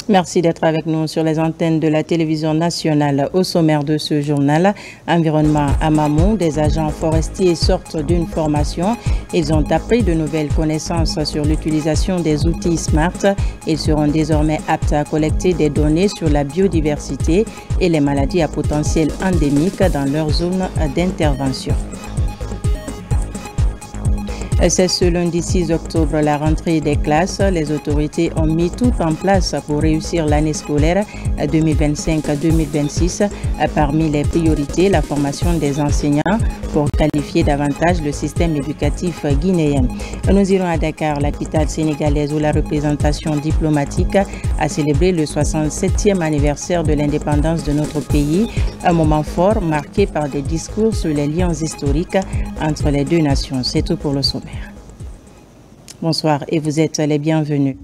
Merci d'être avec nous sur les antennes de la télévision nationale. Au sommaire de ce journal, environnement à Mamou, des agents forestiers sortent d'une formation. Ils ont appris de nouvelles connaissances sur l'utilisation des outils SMART. Ils seront désormais aptes à collecter des données sur la biodiversité et les maladies à potentiel endémique dans leur zone d'intervention. C'est ce lundi 6 octobre la rentrée des classes. Les autorités ont mis tout en place pour réussir l'année scolaire 2025-2026. Parmi les priorités, la formation des enseignants pour qualifier davantage le système éducatif guinéen. Nous irons à Dakar, la capitale sénégalaise, où la représentation diplomatique a célébré le 67e anniversaire de l'indépendance de notre pays. Un moment fort marqué par des discours sur les liens historiques entre les deux nations. C'est tout pour le sommaire. Bonsoir et vous êtes les bienvenus.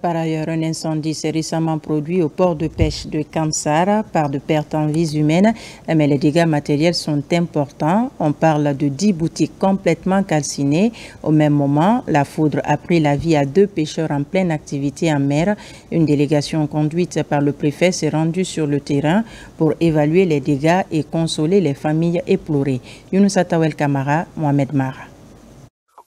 Par ailleurs, un incendie s'est récemment produit au port de pêche de Kamsara par de pertes en vies humaines, mais les dégâts matériels sont importants. On parle de 10 boutiques complètement calcinées. Au même moment, la foudre a pris la vie à 2 pêcheurs en pleine activité en mer. Une délégation conduite par le préfet s'est rendue sur le terrain pour évaluer les dégâts et consoler les familles éplorées. Younous Atawel Kamara, Mohamed Mara.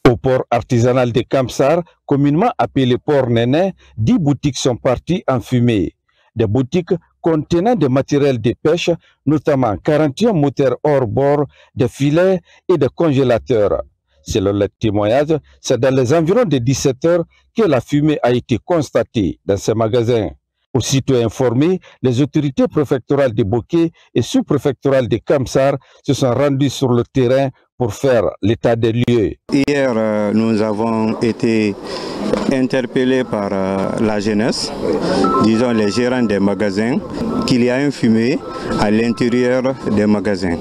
Au port artisanal de Kamsar, communément appelé port Néné, 10 boutiques sont parties en fumée. Des boutiques contenant des matériels de pêche, notamment 41 moteurs hors bord, des filets et des congélateurs. Selon le témoignage, c'est dans les environs de 17 heures que la fumée a été constatée dans ces magasins. Aussitôt informés, les autorités préfectorales de Boké et sous-préfectorales de Kamsar se sont rendues sur le terrain pour faire l'état des lieux. Hier, nous avons été interpellés par la jeunesse, disons les gérants des magasins, qu'il y a une fumée à l'intérieur des magasins.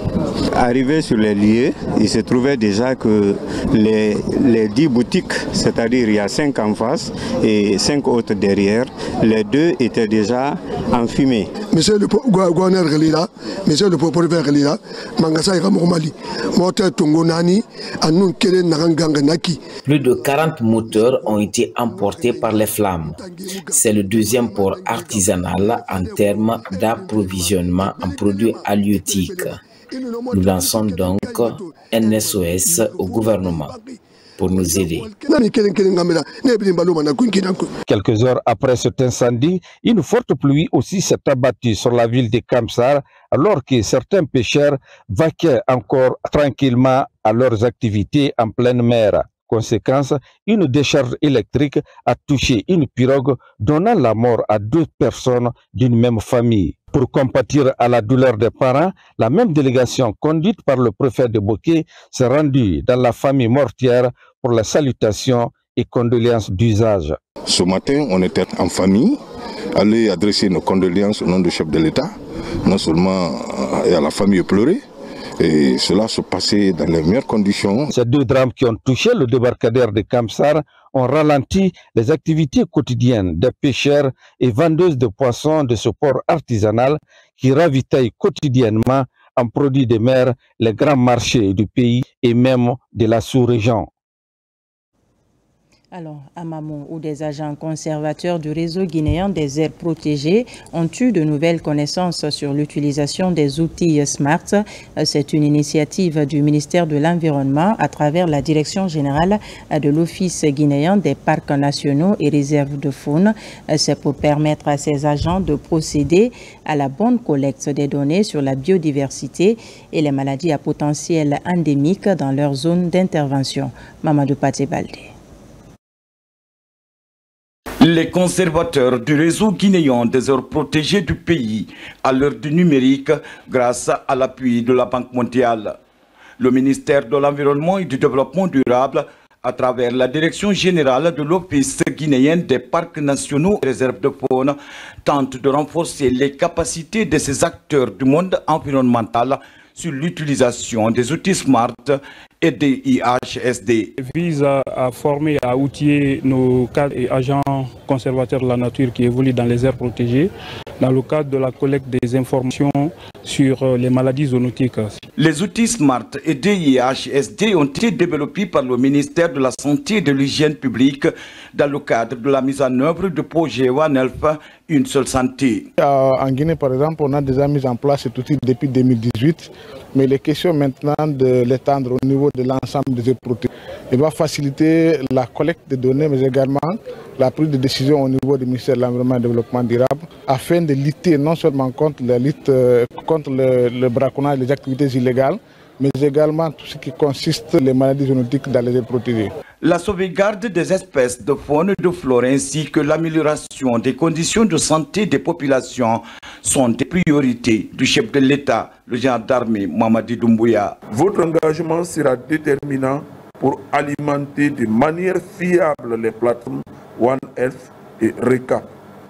Arrivé sur les lieux, il se trouvait déjà que les 10 boutiques, c'est-à-dire il y a 5 en face et 5 autres derrière, les 2 étaient déjà en fumée. Monsieur le gouverneur Relira, monsieur le préfet Relira, Mangasai Ramomali, moteur Tungonani, Anun Kere Naranganga Naki. Plus de 40 moteurs ont été emportés par les flammes. C'est le deuxième port artisanal en termes d'approvisionnement en produits halieutiques. Nous lançons donc un SOS au gouvernement pour nous aider. Quelques heures après cet incendie, une forte pluie aussi s'est abattue sur la ville de Kamsar, alors que certains pêcheurs vaquaient encore tranquillement à leurs activités en pleine mer. Conséquence, une décharge électrique a touché une pirogue, donnant la mort à 2 personnes d'une même famille. Pour compatir à la douleur des parents, la même délégation conduite par le préfet de Boké s'est rendue dans la famille mortière pour la salutation et condoléances d'usage. Ce matin, on était en famille, allé adresser nos condoléances au nom du chef de l'État, non seulement à la famille pleurée, et cela se passait dans les meilleures conditions. Ces 2 drames qui ont touché le débarcadère de Kamsar ont ralenti les activités quotidiennes des pêcheurs et vendeuses de poissons de ce port artisanal qui ravitaille quotidiennement en produits de mer les grands marchés du pays et même de la sous-région. Alors, à Mamou, où des agents conservateurs du réseau guinéen des aires protégées ont eu de nouvelles connaissances sur l'utilisation des outils SMART. C'est une initiative du ministère de l'Environnement à travers la Direction générale de l'Office guinéen des parcs nationaux et réserves de faune. C'est pour permettre à ces agents de procéder à la bonne collecte des données sur la biodiversité et les maladies à potentiel endémique dans leur zone d'intervention. Mamadou Paté Baldé. Les conservateurs du réseau guinéen des aires protégées du pays à l'heure du numérique grâce à l'appui de la Banque mondiale. Le ministère de l'Environnement et du Développement durable, à travers la Direction générale de l'Office guinéen des parcs nationaux et réserves de faune, tente de renforcer les capacités de ces acteurs du monde environnemental sur l'utilisation des outils SMART et DIHSD. Vise à former, à outiller nos cadres et agents conservateurs de la nature qui évoluent dans les aires protégées dans le cadre de la collecte des informations sur les maladies zoonotiques. Les outils SMART et DIHSD ont été développés par le ministère de la Santé et de l'Hygiène publique dans le cadre de la mise en œuvre du projet One Health, une seule santé. En Guinée, par exemple, on a déjà mis en place cet outil depuis 2018, mais les questions maintenant de l'étendre au niveau de l'ensemble des aires protégées. Il va faciliter la collecte de données, mais également la prise de décision au niveau du ministère de l'Environnement et du Développement durable, afin de lutter non seulement contre le braconnage, les activités illégales, mais également tout ce qui consiste les maladies zoonotiques dans les aires protégées. La sauvegarde des espèces de faune et de flore ainsi que l'amélioration des conditions de santé des populations sont des priorités du chef de l'État, le général d'armée Mamadi Doumbouya. Votre engagement sera déterminant pour alimenter de manière fiable les plateformes One Health et RECAP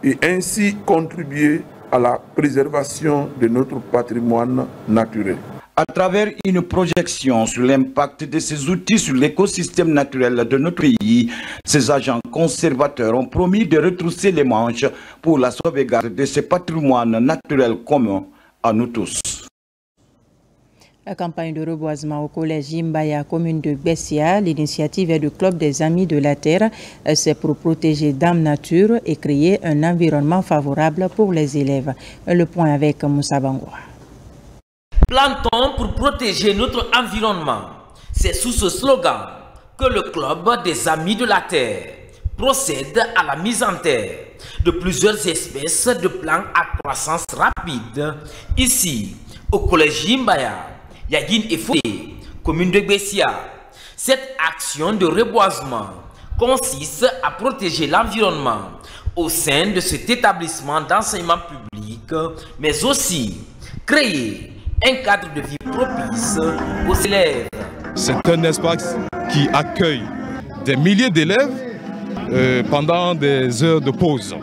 et ainsi contribuer à la préservation de notre patrimoine naturel. À travers une projection sur l'impact de ces outils sur l'écosystème naturel de notre pays, ces agents conservateurs ont promis de retrousser les manches pour la sauvegarde de ce patrimoine naturel commun à nous tous. La campagne de reboisement au collège Imbaya, commune de Bessia, l'initiative est du Club des Amis de la Terre. C'est pour protéger Dame Nature et créer un environnement favorable pour les élèves. Le point avec Moussa Bangoua. Plantons pour protéger notre environnement. C'est sous ce slogan que le Club des Amis de la Terre procède à la mise en terre de plusieurs espèces de plantes à croissance rapide. Ici, au collège Imbaya, Yagin et Foué, commune de Bessia. Cette action de reboisement consiste à protéger l'environnement au sein de cet établissement d'enseignement public, mais aussi créer un cadre de vie propice aux élèves. C'est un espace qui accueille des milliers d'élèves pendant des heures de pause.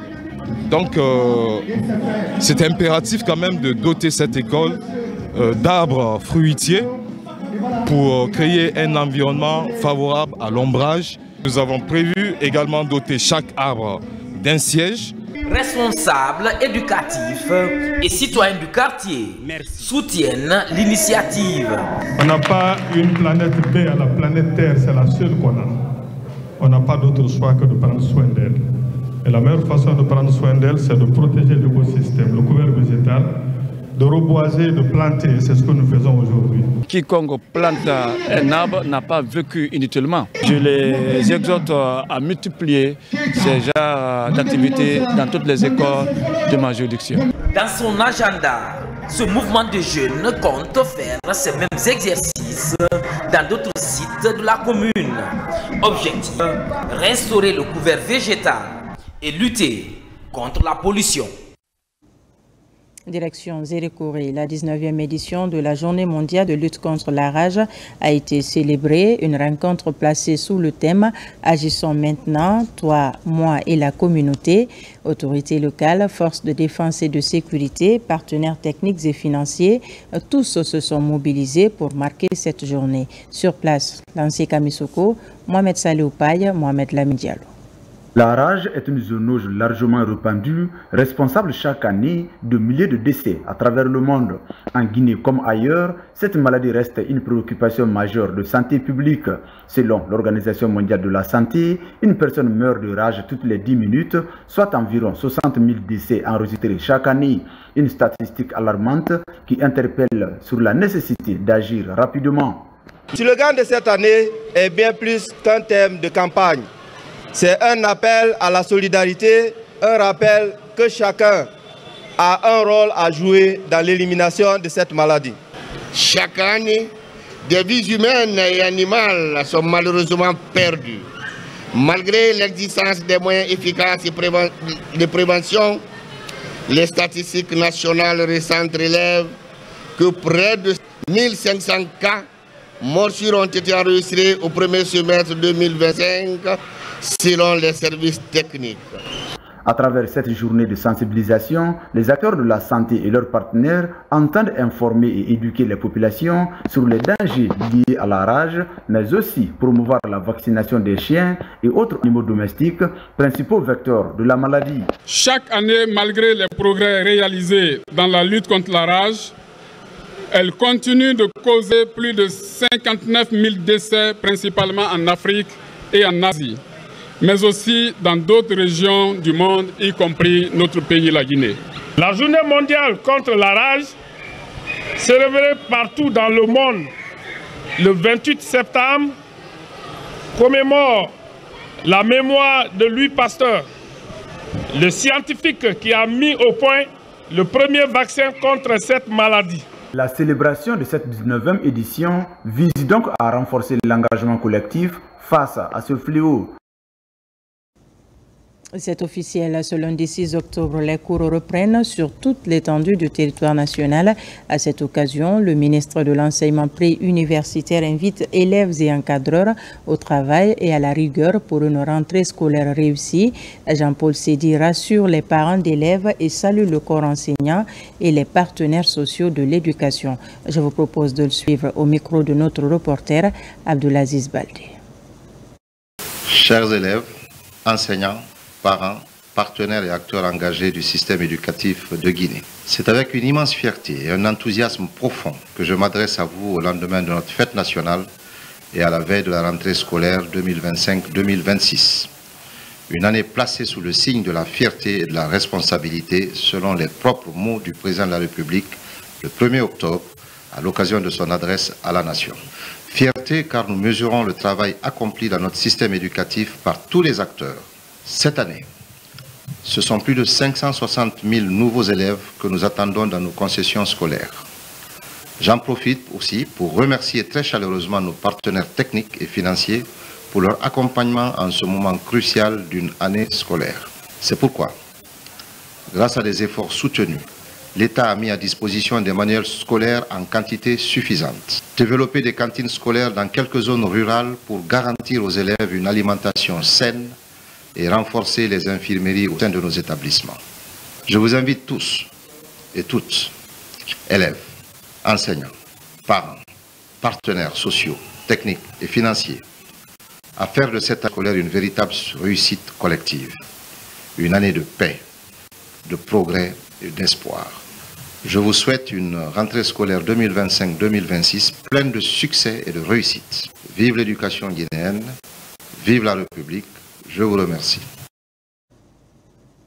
Donc c'est impératif quand même de doter cette école d'arbres fruitiers pour créer un environnement favorable à l'ombrage. Nous avons prévu également doter chaque arbre d'un siège. Responsables éducatifs et citoyens du quartier soutiennent l'initiative. On n'a pas une planète B à la planète Terre, c'est la seule qu'on a. On n'a pas d'autre choix que de prendre soin d'elle. Et la meilleure façon de prendre soin d'elle, c'est de protéger l'écosystème, le couvert végétal, de reboiser, de planter. C'est ce que nous faisons aujourd'hui. Quiconque plante un arbre n'a pas vécu inutilement. Je les exhorte à multiplier ces genres d'activités dans toutes les écoles de ma juridiction. Dans son agenda, ce mouvement de jeunes compte faire ces mêmes exercices dans d'autres sites de la commune. Objectif, restaurer le couvert végétal et lutter contre la pollution. Direction Zérékoré, la 19e édition de la Journée mondiale de lutte contre la rage a été célébrée. Une rencontre placée sous le thème « Agissons maintenant, toi, moi et la communauté ». Autorités locales, forces de défense et de sécurité, partenaires techniques et financiers, tous se sont mobilisés pour marquer cette journée. Sur place, l'ancien Kamisoko, Mohamed Saleh Paye, Mohamed Lamine Diallo. La rage est une zoonose largement répandue, responsable chaque année de milliers de décès à travers le monde. En Guinée comme ailleurs, cette maladie reste une préoccupation majeure de santé publique. Selon l'Organisation mondiale de la santé, une personne meurt de rage toutes les 10 minutes, soit environ 60 000 décès enregistrés chaque année. Une statistique alarmante qui interpelle sur la nécessité d'agir rapidement. Le slogan de cette année est bien plus qu'un thème de campagne. C'est un appel à la solidarité, un rappel que chacun a un rôle à jouer dans l'élimination de cette maladie. Chaque année, des vies humaines et animales sont malheureusement perdues. Malgré l'existence des moyens efficaces de prévention, les statistiques nationales récentes relèvent que près de 1500 cas morsures ont été enregistrés au premier semestre 2025. Selon les services techniques. À travers cette journée de sensibilisation, les acteurs de la santé et leurs partenaires entendent informer et éduquer les populations sur les dangers liés à la rage, mais aussi promouvoir la vaccination des chiens et autres animaux domestiques, principaux vecteurs de la maladie. Chaque année, malgré les progrès réalisés dans la lutte contre la rage, elle continue de causer plus de 59 000 décès, principalement en Afrique et en Asie, mais aussi dans d'autres régions du monde, y compris notre pays, la Guinée. La journée mondiale contre la rage, célébrée partout dans le monde le 28 septembre, commémore la mémoire de Louis Pasteur, le scientifique qui a mis au point le premier vaccin contre cette maladie. La célébration de cette 19e édition vise donc à renforcer l'engagement collectif face à ce fléau. C'est officiel, ce lundi 6 octobre, les cours reprennent sur toute l'étendue du territoire national. À cette occasion, le ministre de l'Enseignement préuniversitaire invite élèves et encadreurs au travail et à la rigueur pour une rentrée scolaire réussie. Jean-Paul Sédi rassure les parents d'élèves et salue le corps enseignant et les partenaires sociaux de l'éducation. Je vous propose de le suivre au micro de notre reporter Abdulaziz Baldé. Chers élèves, enseignants, parents, partenaires et acteurs engagés du système éducatif de Guinée. C'est avec une immense fierté et un enthousiasme profond que je m'adresse à vous au lendemain de notre fête nationale et à la veille de la rentrée scolaire 2025-2026. Une année placée sous le signe de la fierté et de la responsabilité, selon les propres mots du président de la République le 1er octobre, à l'occasion de son adresse à la nation. Fierté car nous mesurons le travail accompli dans notre système éducatif par tous les acteurs. Cette année, ce sont plus de 560 000 nouveaux élèves que nous attendons dans nos concessions scolaires. J'en profite aussi pour remercier très chaleureusement nos partenaires techniques et financiers pour leur accompagnement en ce moment crucial d'une année scolaire. C'est pourquoi, grâce à des efforts soutenus, l'État a mis à disposition des manuels scolaires en quantité suffisante. Développer des cantines scolaires dans quelques zones rurales pour garantir aux élèves une alimentation saine et renforcer les infirmeries au sein de nos établissements. Je vous invite tous et toutes, élèves, enseignants, parents, partenaires sociaux, techniques et financiers, à faire de cette année scolaire une véritable réussite collective, une année de paix, de progrès et d'espoir. Je vous souhaite une rentrée scolaire 2025-2026 pleine de succès et de réussite. Vive l'éducation guinéenne, vive la République. Je vous remercie.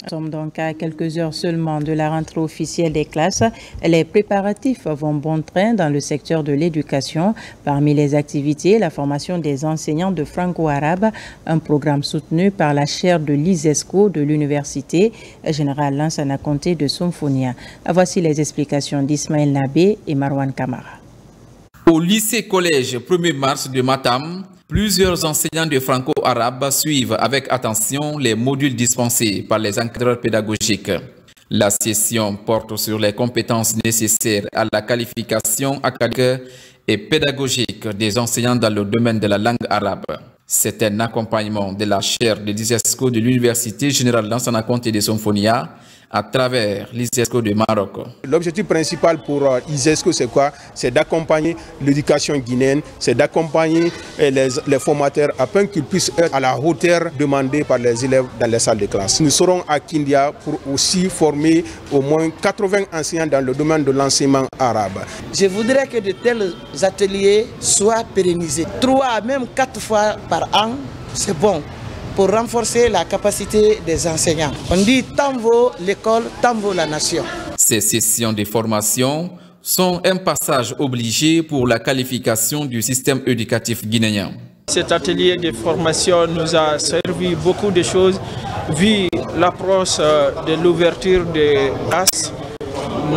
Nous sommes donc à quelques heures seulement de la rentrée officielle des classes. Les préparatifs vont bon train dans le secteur de l'éducation. Parmi les activités, la formation des enseignants de franco-arabe, un programme soutenu par la chaire de l'ISESCO de l'Université générale Lansana Conté de Somfonia. Voici les explications d'Ismaël Nabé et Marwan Kamara. Au lycée-collège 1er mars de Matam, plusieurs enseignants de franco-arabe suivent avec attention les modules dispensés par les encadreurs pédagogiques. La session porte sur les compétences nécessaires à la qualification académique et pédagogique des enseignants dans le domaine de la langue arabe. C'est un accompagnement de la chaire de l'ISESCO de l'Université générale Lansana Conté de Somfonia à travers l'ISESCO de Maroc. L'objectif principal pour l'ISESCO, c'est quoi? C'est d'accompagner l'éducation guinéenne, c'est d'accompagner les formateurs afin qu'ils puissent être à la hauteur demandée par les élèves dans les salles de classe. Nous serons à Kindia pour aussi former au moins 80 enseignants dans le domaine de l'enseignement arabe. Je voudrais que de tels ateliers soient pérennisés. 3 même 4 fois par an, c'est bon, pour renforcer la capacité des enseignants. On dit tant vaut l'école, tant vaut la nation. Ces sessions de formation sont un passage obligé pour la qualification du système éducatif guinéen. Cet atelier de formation nous a servi beaucoup de choses, vu l'approche de l'ouverture des classes.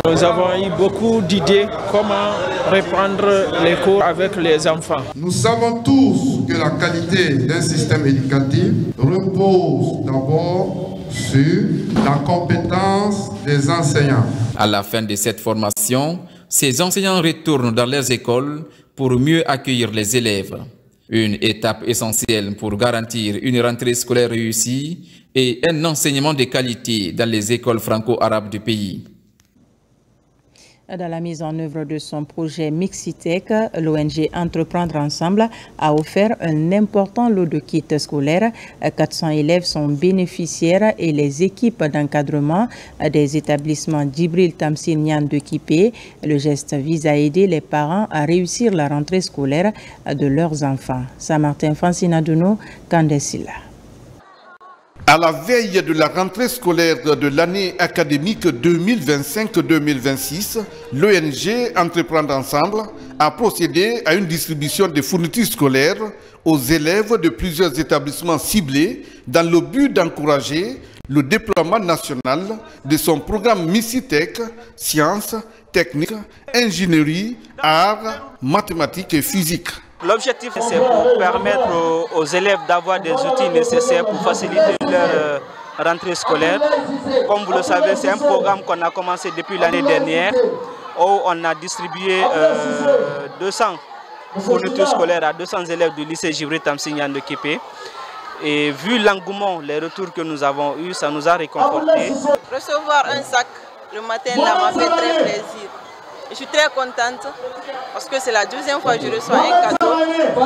Nous avons eu beaucoup d'idées comment reprendre les cours avec les enfants. Nous savons tous que la qualité d'un système éducatif repose d'abord sur la compétence des enseignants. À la fin de cette formation, ces enseignants retournent dans leurs écoles pour mieux accueillir les élèves. Une étape essentielle pour garantir une rentrée scolaire réussie et un enseignement de qualité dans les écoles franco-arabes du pays. Dans la mise en œuvre de son projet Mixitech, l'ONG Entreprendre Ensemble a offert un important lot de kits scolaires. 400 élèves sont bénéficiaires et les équipes d'encadrement des établissements Djibril Tamsir Niane de Kipé. Le geste vise à aider les parents à réussir la rentrée scolaire de leurs enfants. Saint-Martin Fancinadouno, Kandesila. À la veille de la rentrée scolaire de l'année académique 2025-2026, l'ONG Entreprendre Ensemble a procédé à une distribution de fournitures scolaires aux élèves de plusieurs établissements ciblés dans le but d'encourager le déploiement national de son programme Mixitech, sciences, techniques, ingénierie, arts, mathématiques et physique. L'objectif, c'est pour permettre aux élèves d'avoir des outils nécessaires pour faciliter leur rentrée scolaire. Comme vous le savez, c'est un programme qu'on a commencé depuis l'année dernière, où on a distribué 200 fournitures scolaires à 200 élèves du lycée Djibril Tamsir Niane de Kipé. Et vu l'engouement, les retours que nous avons eus, ça nous a réconfortés. Recevoir un sac le matin là m'a fait très plaisir. Je suis très contente parce que c'est la deuxième fois que je reçois un cadeau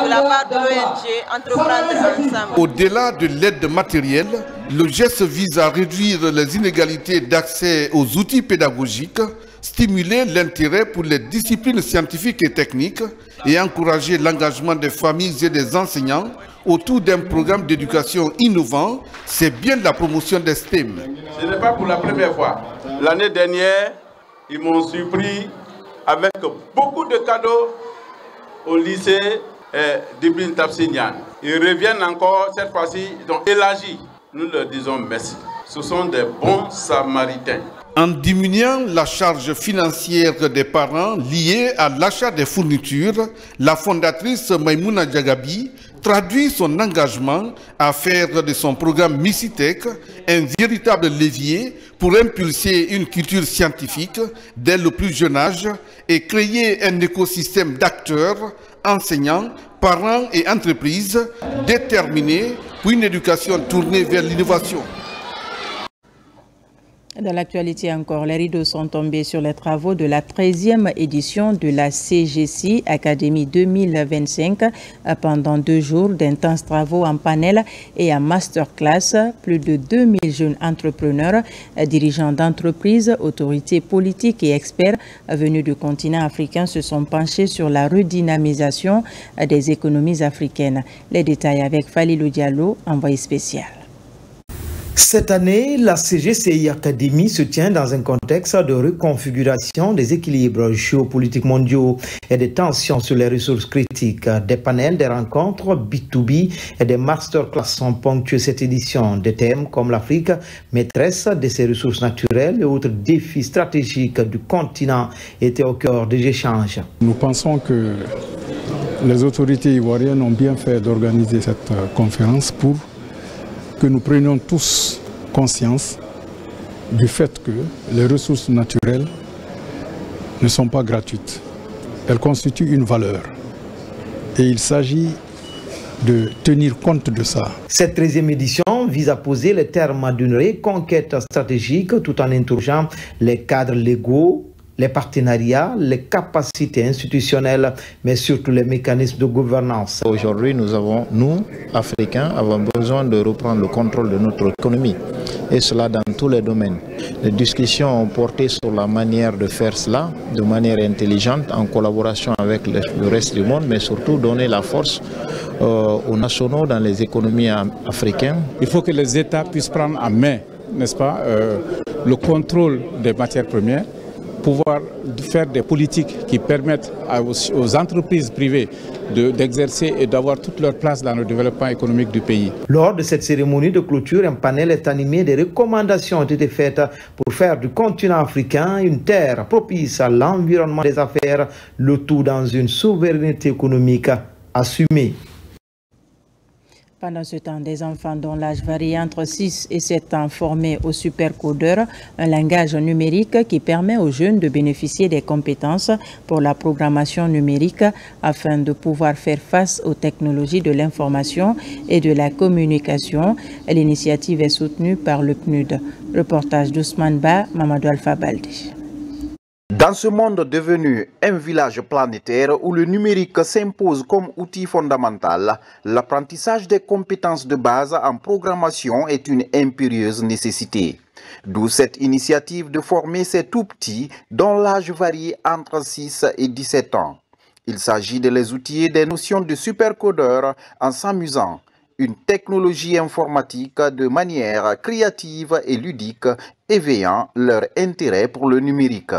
de la part de l'ONG Entreprendre Ensemble. Au-delà de l'aide matérielle, le geste vise à réduire les inégalités d'accès aux outils pédagogiques, stimuler l'intérêt pour les disciplines scientifiques et techniques et encourager l'engagement des familles et des enseignants autour d'un programme d'éducation innovant. C'est bien la promotion des STEM. Ce n'est pas pour la première fois. L'année dernière, ils m'ont surpris avec beaucoup de cadeaux au lycée Djibril Tamsir Niane. Ils reviennent encore, cette fois-ci, ils ont élargi. Nous leur disons merci. Ce sont des bons samaritains. En diminuant la charge financière des parents liée à l'achat des fournitures, la fondatrice Maïmouna Diagabi traduit son engagement à faire de son programme Mixitech un véritable levier pour impulser une culture scientifique dès le plus jeune âge et créer un écosystème d'acteurs, enseignants, parents et entreprises déterminés pour une éducation tournée vers l'innovation. Dans l'actualité encore, les rideaux sont tombés sur les travaux de la 13e édition de la CGC Académie 2025 pendant 2 jours d'intenses travaux en panel et en masterclass. Plus de 2000 jeunes entrepreneurs, dirigeants d'entreprises, autorités politiques et experts venus du continent africain se sont penchés sur la redynamisation des économies africaines. Les détails avec Falilou Diallo, envoyé spécial. Cette année, la CGCI Académie se tient dans un contexte de reconfiguration des équilibres géopolitiques mondiaux et des tensions sur les ressources critiques. Des panels, des rencontres B2B et des masterclass ont ponctué cette édition. Des thèmes comme l'Afrique, maîtresse de ses ressources naturelles et autres défis stratégiques du continent étaient au cœur des échanges. Nous pensons que les autorités ivoiriennes ont bien fait d'organiser cette conférence pour que nous prenions tous conscience du fait que les ressources naturelles ne sont pas gratuites. Elles constituent une valeur. Et il s'agit de tenir compte de ça. Cette 13e édition vise à poser les termes d'une reconquête stratégique tout en interrogeant les cadres légaux, les partenariats, les capacités institutionnelles, mais surtout les mécanismes de gouvernance. Aujourd'hui, nous, Africains, avons besoin de reprendre le contrôle de notre économie, et cela dans tous les domaines. Les discussions ont porté sur la manière de faire cela, de manière intelligente, en collaboration avec le reste du monde, mais surtout donner la force aux nationaux dans les économies africaines. Il faut que les États puissent prendre en main, n'est-ce pas, le contrôle des matières premières, pouvoir faire des politiques qui permettent aux entreprises privées d'exercer et d'avoir toute leur place dans le développement économique du pays. Lors de cette cérémonie de clôture, un panel est animé. Des recommandations ont été faites pour faire du continent africain une terre propice à l'environnement des affaires, le tout dans une souveraineté économique assumée. Pendant ce temps, des enfants dont l'âge varie entre 6 et 7 ans formés au supercodeur, un langage numérique qui permet aux jeunes de bénéficier des compétences pour la programmation numérique afin de pouvoir faire face aux technologies de l'information et de la communication. L'initiative est soutenue par le PNUD. Reportage d'Ousmane Ba, Mamadou Alpha Baldi. Dans ce monde devenu un village planétaire où le numérique s'impose comme outil fondamental, l'apprentissage des compétences de base en programmation est une impérieuse nécessité. D'où cette initiative de former ces tout-petits dont l'âge varie entre 6 et 17 ans. Il s'agit de les outiller des notions de supercodeur en s'amusant. Une technologie informatique de manière créative et ludique, éveillant leur intérêt pour le numérique.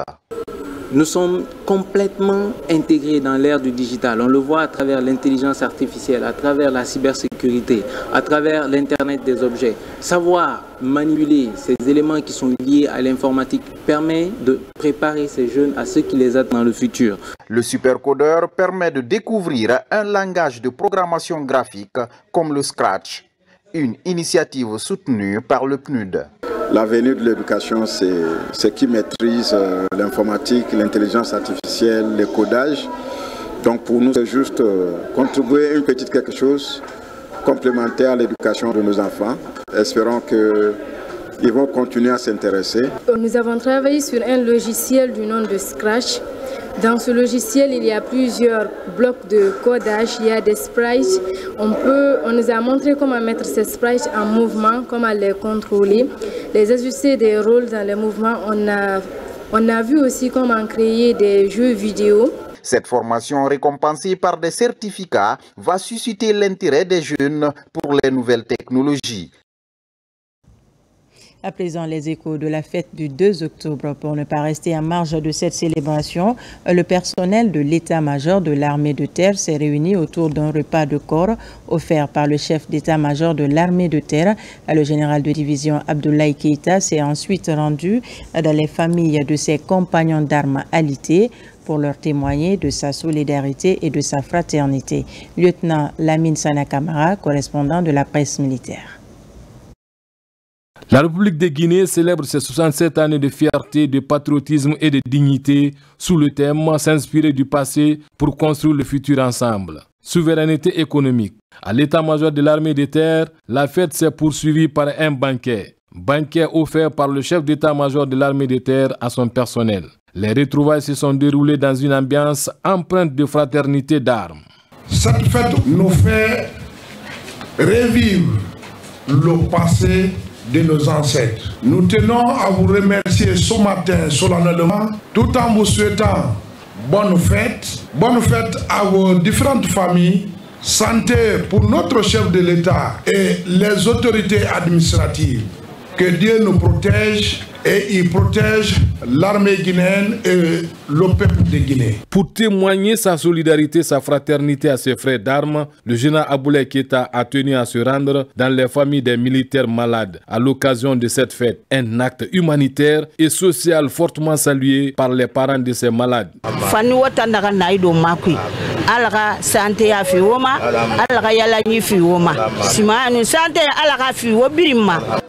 Nous sommes complètement intégrés dans l'ère du digital. On le voit à travers l'intelligence artificielle, à travers la cybersécurité, à travers l'Internet des objets. Savoir manipuler ces éléments qui sont liés à l'informatique permet de préparer ces jeunes à ce qui les attend dans le futur. Le supercodeur permet de découvrir un langage de programmation graphique comme le Scratch, une initiative soutenue par le PNUD. L'avenir de l'éducation, c'est ceux qui maîtrisent l'informatique, l'intelligence artificielle, le codage. Donc pour nous, c'est juste contribuer une petite quelque chose complémentaire à l'éducation de nos enfants. Espérons qu'ils vont continuer à s'intéresser. Nous avons travaillé sur un logiciel du nom de Scratch. Dans ce logiciel, il y a plusieurs blocs de codage, il y a des sprites. On nous a montré comment mettre ces sprites en mouvement, comment les contrôler, les ajuster des rôles dans les mouvements. On a vu aussi comment créer des jeux vidéo. Cette formation récompensée par des certificats va susciter l'intérêt des jeunes pour les nouvelles technologies. À présent, les échos de la fête du 2 octobre. Pour ne pas rester en marge de cette célébration, le personnel de l'état-major de l'armée de terre s'est réuni autour d'un repas de corps offert par le chef d'état-major de l'armée de terre. Le général de division Abdoulaye Keïta s'est ensuite rendu dans les familles de ses compagnons d'armes alités pour leur témoigner de sa solidarité et de sa fraternité. Lieutenant Lamine Sana Kamara, correspondant de la presse militaire. La République de Guinée célèbre ses 67 années de fierté, de patriotisme et de dignité sous le thème « S'inspirer du passé pour construire le futur ensemble ». Souveraineté économique. À l'état-major de l'armée de terre, la fête s'est poursuivie par un banquet. Banquet offert par le chef d'état-major de l'armée de terre à son personnel. Les retrouvailles se sont déroulées dans une ambiance empreinte de fraternité d'armes. Cette fête nous fait revivre le passé de nos ancêtres. Nous tenons à vous remercier ce matin solennellement, tout en vous souhaitant bonne fête à vos différentes familles, santé pour notre chef de l'État et les autorités administratives. Que Dieu nous protège et il protège l'armée guinéenne et le peuple de Guinée. Pour témoigner sa solidarité, sa fraternité à ses frères d'armes, le général Abdoulaye Keïta a tenu à se rendre dans les familles des militaires malades à l'occasion de cette fête. Un acte humanitaire et social fortement salué par les parents de ces malades.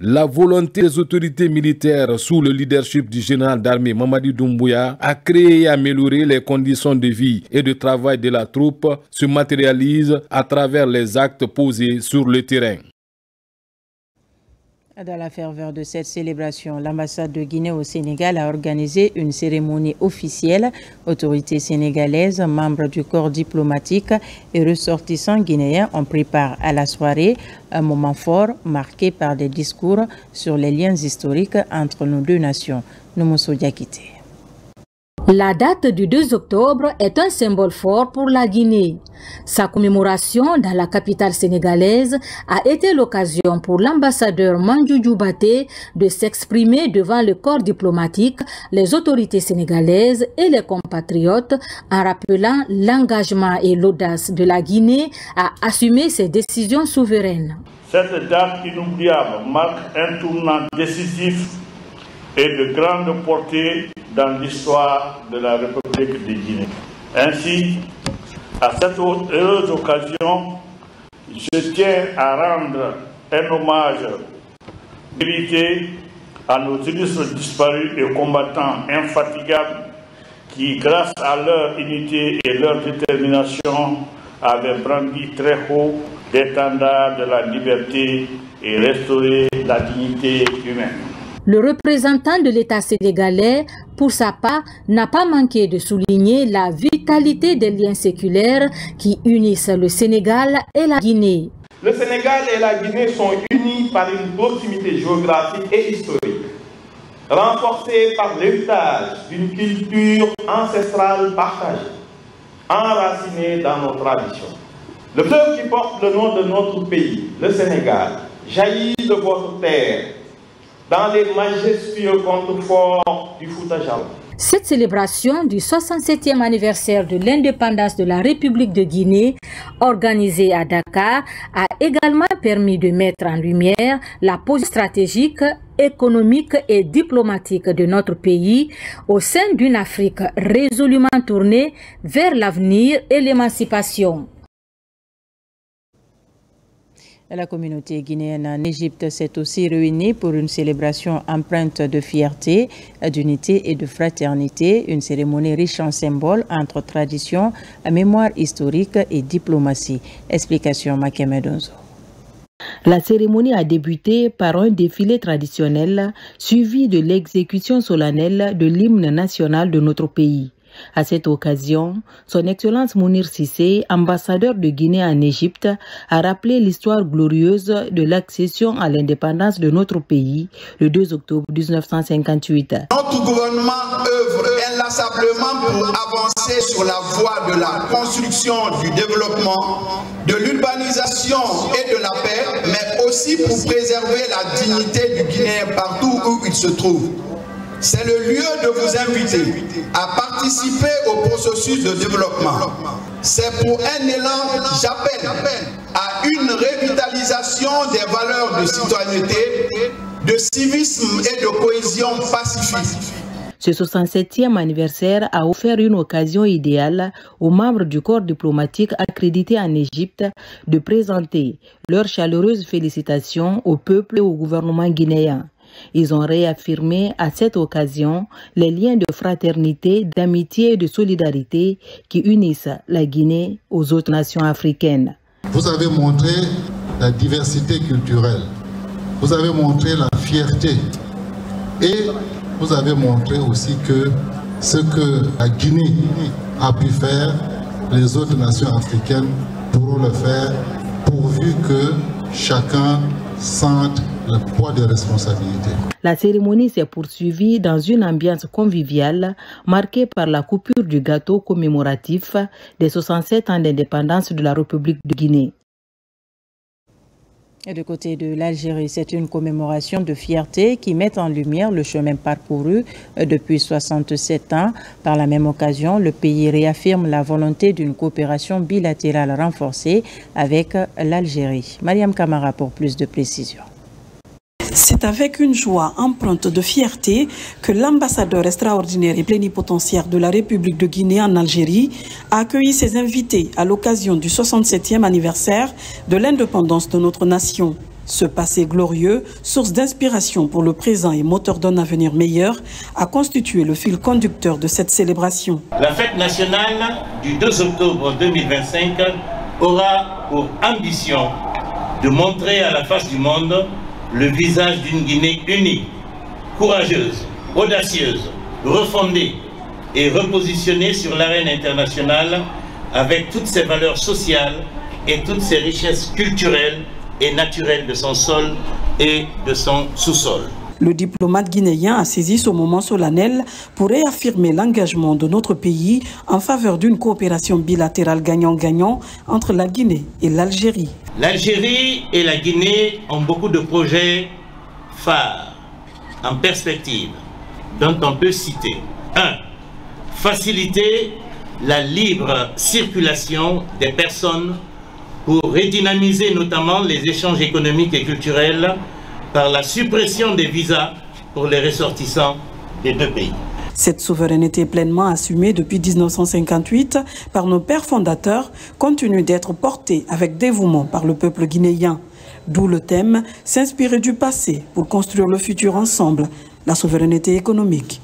La volonté des autorités militaires sous le leadership du général d'armée Mamadi Doumbouya a créé et amélioré les conditions de vie et de travail de la troupe se matérialise à travers les actes posés sur le terrain. Dans la ferveur de cette célébration, l'ambassade de Guinée au Sénégal a organisé une cérémonie officielle. Autorités sénégalaises, membres du corps diplomatique et ressortissants guinéens ont pris part à la soirée, un moment fort marqué par des discours sur les liens historiques entre nos deux nations. Noumousso Diakité. La date du 2 octobre est un symbole fort pour la Guinée. Sa commémoration dans la capitale sénégalaise a été l'occasion pour l'ambassadeur Mandjou Djoubaté de s'exprimer devant le corps diplomatique, les autorités sénégalaises et les compatriotes en rappelant l'engagement et l'audace de la Guinée à assumer ses décisions souveraines. Cette date inoubliable marque un tournant décisif et de grande portée dans l'histoire de la République de Guinée. Ainsi, à cette heureuse occasion, je tiens à rendre un hommage mérité à nos illustres disparus et combattants infatigables qui, grâce à leur unité et leur détermination, avaient brandi très haut l'étendard de la liberté et restauré la dignité humaine. Le représentant de l'État sénégalais, pour sa part, n'a pas manqué de souligner la vitalité des liens séculaires qui unissent le Sénégal et la Guinée. Le Sénégal et la Guinée sont unis par une proximité géographique et historique, renforcée par l'héritage d'une culture ancestrale partagée, enracinée dans nos traditions. Le fleuve qui porte le nom de notre pays, le Sénégal, jaillit de votre terre, dans les majestueux contreforts du Fouta Jalon. Cette célébration du 67e anniversaire de l'indépendance de la République de Guinée, organisée à Dakar, a également permis de mettre en lumière la position stratégique, économique et diplomatique de notre pays au sein d'une Afrique résolument tournée vers l'avenir et l'émancipation. La communauté guinéenne en Égypte s'est aussi réunie pour une célébration empreinte de fierté, d'unité et de fraternité, une cérémonie riche en symboles entre tradition, mémoire historique et diplomatie. Explication Makeme Donzo. La cérémonie a débuté par un défilé traditionnel suivi de l'exécution solennelle de l'hymne national de notre pays. À cette occasion, son Excellence Mounir Cissé, ambassadeur de Guinée en Égypte, a rappelé l'histoire glorieuse de l'accession à l'indépendance de notre pays le 2 octobre 1958. Notre gouvernement œuvre inlassablement pour avancer sur la voie de la construction du développement, de l'urbanisation et de la paix, mais aussi pour préserver la dignité du Guinéen partout où il se trouve. C'est le lieu de vous inviter à participer au processus de développement. C'est pour un élan, j'appelle à une revitalisation des valeurs de citoyenneté, de civisme et de cohésion pacifique. Ce 67e anniversaire a offert une occasion idéale aux membres du corps diplomatique accrédité en Égypte de présenter leurs chaleureuses félicitations au peuple et au gouvernement guinéen. Ils ont réaffirmé à cette occasion les liens de fraternité, d'amitié et de solidarité qui unissent la Guinée aux autres nations africaines. Vous avez montré la diversité culturelle, vous avez montré la fierté et vous avez montré aussi que ce que la Guinée a pu faire, les autres nations africaines pourront le faire pourvu que chacun sente le poids de responsabilité. La cérémonie s'est poursuivie dans une ambiance conviviale marquée par la coupure du gâteau commémoratif des 67 ans d'indépendance de la République de Guinée. Et du côté de l'Algérie, c'est une commémoration de fierté qui met en lumière le chemin parcouru depuis 67 ans. Par la même occasion, le pays réaffirme la volonté d'une coopération bilatérale renforcée avec l'Algérie. Mariam Kamara pour plus de précisions. C'est avec une joie empreinte de fierté que l'ambassadeur extraordinaire et plénipotentiaire de la République de Guinée en Algérie a accueilli ses invités à l'occasion du 67e anniversaire de l'indépendance de notre nation. Ce passé glorieux, source d'inspiration pour le présent et moteur d'un avenir meilleur, a constitué le fil conducteur de cette célébration. La fête nationale du 2 octobre 2025 aura pour ambition de montrer à la face du monde le visage d'une Guinée unie, courageuse, audacieuse, refondée et repositionnée sur l'arène internationale avec toutes ses valeurs sociales et toutes ses richesses culturelles et naturelles de son sol et de son sous-sol. Le diplomate guinéen a saisi ce moment solennel pour réaffirmer l'engagement de notre pays en faveur d'une coopération bilatérale gagnant-gagnant entre la Guinée et l'Algérie. L'Algérie et la Guinée ont beaucoup de projets phares en perspective dont on peut citer 1. Faciliter la libre circulation des personnes pour redynamiser notamment les échanges économiques et culturels par la suppression des visas pour les ressortissants des deux pays. Cette souveraineté pleinement assumée depuis 1958 par nos pères fondateurs continue d'être portée avec dévouement par le peuple guinéen. D'où le thème « S'inspirer du passé pour construire le futur ensemble », la souveraineté économique.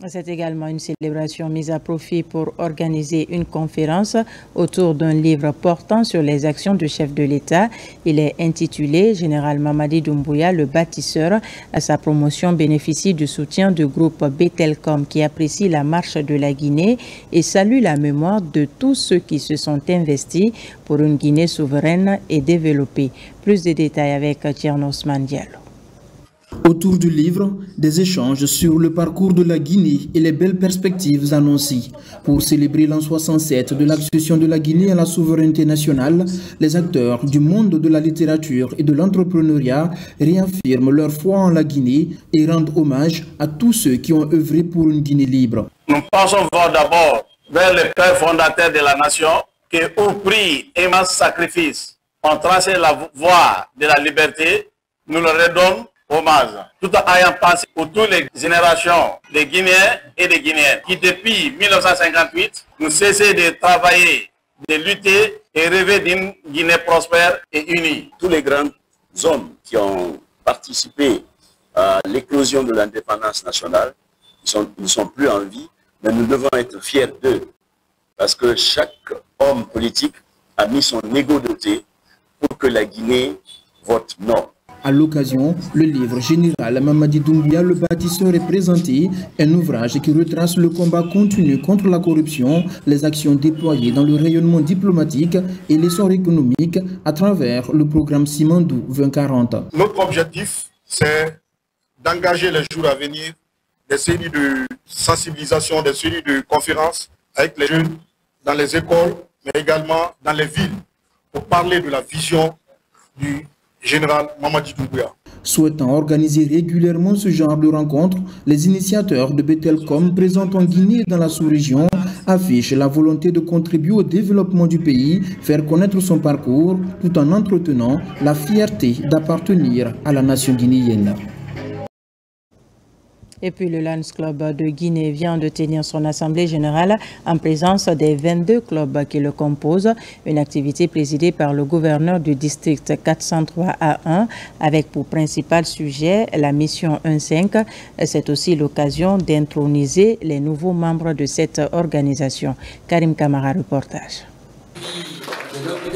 C'est également une célébration mise à profit pour organiser une conférence autour d'un livre portant sur les actions du chef de l'État. Il est intitulé « Général Mamadi Doumbouya, le bâtisseur ». Sa promotion bénéficie du soutien du groupe Betelcom qui apprécie la marche de la Guinée et salue la mémoire de tous ceux qui se sont investis pour une Guinée souveraine et développée. Plus de détails avec Tiernos Mandialo. Autour du livre, des échanges sur le parcours de la Guinée et les belles perspectives annoncées. Pour célébrer l'an 67 de l'accession de la Guinée à la souveraineté nationale, les acteurs du monde de la littérature et de l'entrepreneuriat réaffirment leur foi en la Guinée et rendent hommage à tous ceux qui ont œuvré pour une Guinée libre. Nous pensons d'abord vers les pères fondateurs de la nation qui, au prix et immense sacrifice, ont tracé la voie de la liberté. Nous leur redonnons hommage, tout en ayant pensé pour toutes les générations de Guinéens et de Guinéennes qui depuis 1958 nous cessaient de travailler, de lutter et rêver d'une Guinée prospère et unie. Tous les grands hommes qui ont participé à l'éclosion de l'indépendance nationale ne sont plus en vie, mais nous devons être fiers d'eux parce que chaque homme politique a mis son ego de côté pour que la Guinée vote non. À l'occasion, le livre Général Mamadi Doumbouya, le bâtisseur est présenté, un ouvrage qui retrace le combat continu contre la corruption, les actions déployées dans le rayonnement diplomatique et l'essor économique à travers le programme Simandou 2040. Notre objectif, c'est d'engager les jours à venir des séries de sensibilisation, des séries de conférences avec les jeunes dans les écoles, mais également dans les villes, pour parler de la vision du Général Mamadi Doumbouya. Souhaitant organiser régulièrement ce genre de rencontres, les initiateurs de Betelcom présents en Guinée et dans la sous-région affichent la volonté de contribuer au développement du pays, faire connaître son parcours, tout en entretenant la fierté d'appartenir à la nation guinéenne. Et puis le Lions Club de Guinée vient de tenir son assemblée générale en présence des 22 clubs qui le composent. Une activité présidée par le gouverneur du district 403A1 avec pour principal sujet la mission 1.5. C'est aussi l'occasion d'introniser les nouveaux membres de cette organisation. Karim Kamara, reportage.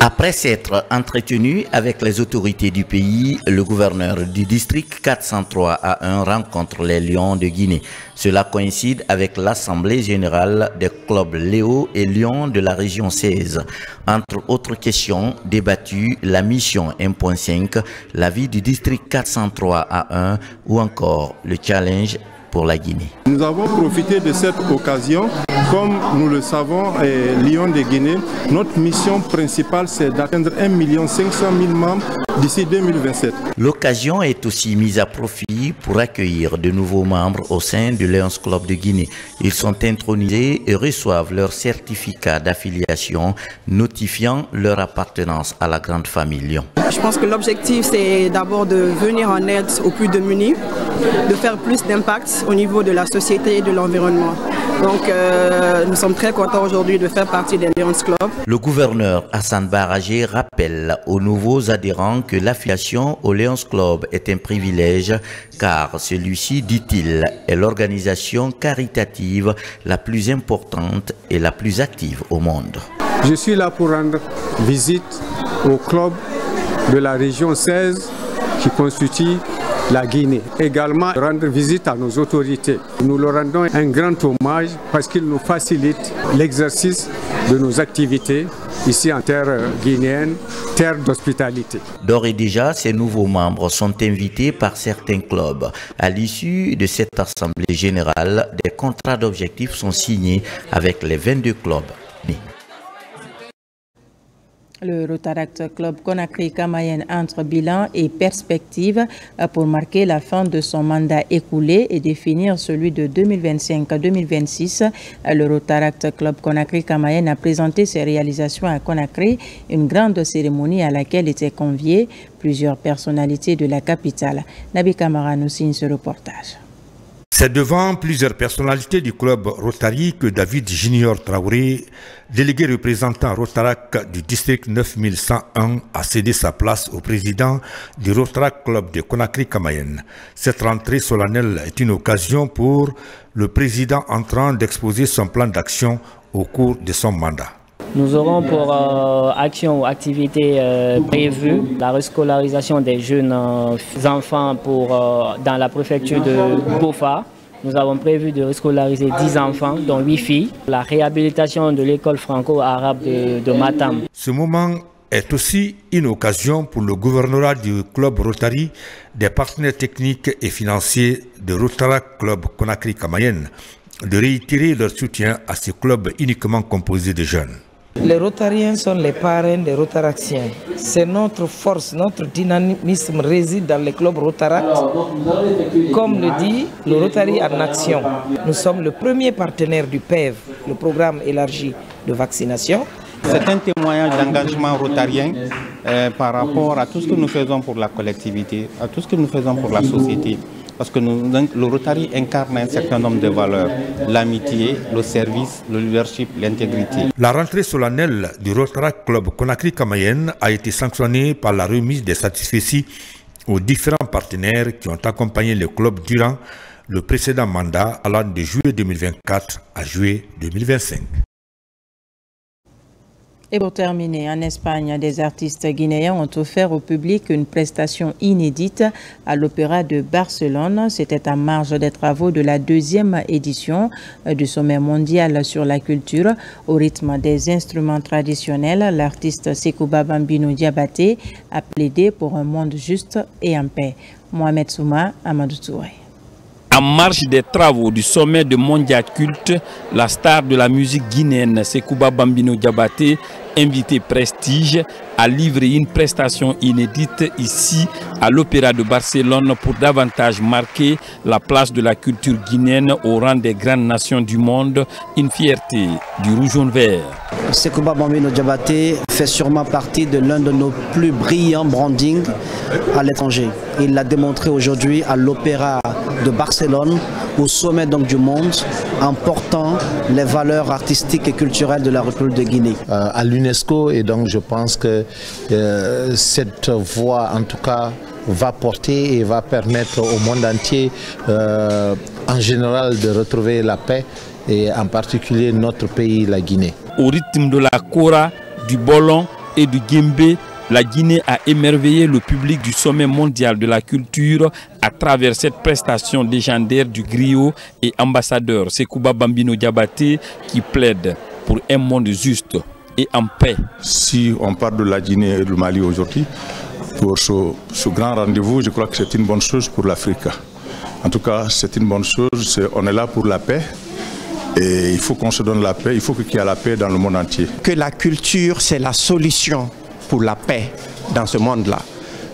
Après s'être entretenu avec les autorités du pays, le gouverneur du district 403A1 rencontre les Lions de Guinée. Cela coïncide avec l'Assemblée générale des clubs Léo et Lions de la région 16. Entre autres questions débattues, la mission 1.5, la vie du district 403A1 ou encore le challenge pour la Guinée. Nous avons profité de cette occasion. Comme nous le savons, Lions de Guinée, notre mission principale, c'est d'atteindre 1 500 000 membres d'ici 2027. L'occasion est aussi mise à profit pour accueillir de nouveaux membres au sein du Lions Club de Guinée. Ils sont intronisés et reçoivent leur certificat d'affiliation notifiant leur appartenance à la grande famille Lion. Je pense que l'objectif, c'est d'abord de venir en aide aux plus démunis, de faire plus d'impact au niveau de la société et de l'environnement. Donc nous sommes très contents aujourd'hui de faire partie des Lions Club. Le gouverneur Hassan Baragé rappelle aux nouveaux adhérents que l'affiliation au Lions Club est un privilège car celui-ci, dit-il, est l'organisation caritative la plus importante et la plus active au monde. Je suis là pour rendre visite au club de la région 16 qui constitue la Guinée. Également rendre visite à nos autorités. Nous leur rendons un grand hommage parce qu'ils nous facilitent l'exercice de nos activités ici en terre guinéenne, terre d'hospitalité. D'ores et déjà, ces nouveaux membres sont invités par certains clubs. À l'issue de cette assemblée générale, des contrats d'objectifs sont signés avec les 22 clubs. Le Rotaract Club Conakry-Camayen entre bilan et perspective pour marquer la fin de son mandat écoulé et définir celui de 2025-2026. Le Rotaract Club Conakry-Camayen a présenté ses réalisations à Conakry, une grande cérémonie à laquelle étaient conviés plusieurs personnalités de la capitale. Nabi Kamara nous signe ce reportage. C'est devant plusieurs personnalités du club Rotary que David Junior Traoré, délégué représentant Rotarac du district 91, a cédé sa place au président du Rotarac Club de Conakry-Camayen. Cette rentrée solennelle est une occasion pour le président entrant d'exposer son plan d'action au cours de son mandat. Nous aurons pour action ou activité prévue la rescolarisation des jeunes enfants dans la préfecture de Bofa. Nous avons prévu de rescolariser 10 enfants, dont 8 filles. La réhabilitation de l'école franco-arabe de Matam. Ce moment est aussi une occasion pour le gouvernorat du club Rotary, des partenaires techniques et financiers de Rotarac Club Conakry-Camayen, de réitérer leur soutien à ce club uniquement composé de jeunes. Les Rotariens sont les parrains des Rotaractiens. C'est notre force, notre dynamisme réside dans les clubs Rotaract. Comme le dit le Rotary en action, nous sommes le premier partenaire du PEV, le programme élargi de vaccination. C'est un témoignage d'engagement rotarien par rapport à tout ce que nous faisons pour la collectivité, à tout ce que nous faisons pour la société. Parce que le Rotary incarne un certain nombre de valeurs, l'amitié, le service, le leadership, l'intégrité. La rentrée solennelle du Rotarac Club Conakry-Camayen a été sanctionnée par la remise des satisfecits aux différents partenaires qui ont accompagné le club durant le précédent mandat allant de juillet 2024 à juillet 2025. Et pour terminer, en Espagne, des artistes guinéens ont offert au public une prestation inédite à l'Opéra de Barcelone. C'était en marge des travaux de la 2e édition du sommet mondial sur la culture. Au rythme des instruments traditionnels, l'artiste Sekouba Bambino Diabaté a plaidé pour un monde juste et en paix. Mohamed Souma, Amadou Touré. En marge des travaux du sommet de mondial culte, la star de la musique guinéenne Sekouba Bambino Diabaté, invité prestige, a livré une prestation inédite ici à l'Opéra de Barcelone pour davantage marquer la place de la culture guinéenne au rang des grandes nations du monde, une fierté du rouge jaune vert. Sekouba Bambino Diabaté fait sûrement partie de l'un de nos plus brillants brandings à l'étranger. Il l'a démontré aujourd'hui à l'Opéra de Barcelone, au sommet donc du monde, en portant les valeurs artistiques et culturelles de la République de Guinée. À l'UNESCO, et donc je pense que cette voix en tout cas va porter et va permettre au monde entier en général de retrouver la paix et en particulier notre pays, la Guinée. Au rythme de la kora, du bolon et du guimbé, la Guinée a émerveillé le public du sommet mondial de la culture à travers cette prestation légendaire du griot et ambassadeur Sekouba Bambino Diabaté qui plaide pour un monde juste et en paix. Si on parle de la Guinée et du Mali aujourd'hui, pour ce grand rendez-vous, je crois que c'est une bonne chose pour l'Afrique. En tout cas, c'est une bonne chose, on est là pour la paix. Et il faut qu'on se donne la paix, il faut qu'il y ait la paix dans le monde entier. Que la culture, c'est la solution pour la paix dans ce monde-là.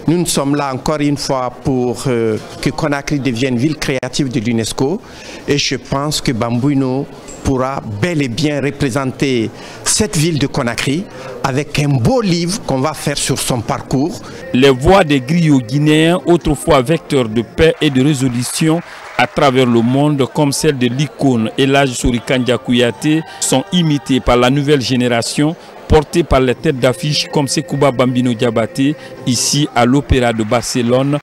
Nous sommes là encore une fois pour que Conakry devienne ville créative de l'UNESCO et je pense que Bambino pourra bel et bien représenter cette ville de Conakry avec un beau livre qu'on va faire sur son parcours. Les voix des griots guinéens, autrefois vecteurs de paix et de résolution à travers le monde, comme celle de l'icône Elhadji Sori Kandja Kouyaté, sont imitées par la nouvelle génération, portée par les têtes d'affiche comme Sekouba Bambino Diabaté, ici à l'Opéra de Barcelone.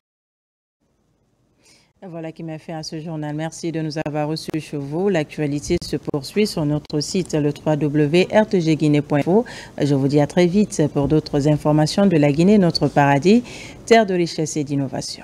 Voilà qui m'a fait à ce journal. Merci de nous avoir reçus chez vous. L'actualité se poursuit sur notre site, le www.rtgguinée.info. Je vous dis à très vite pour d'autres informations de la Guinée, notre paradis, terre de richesse et d'innovation.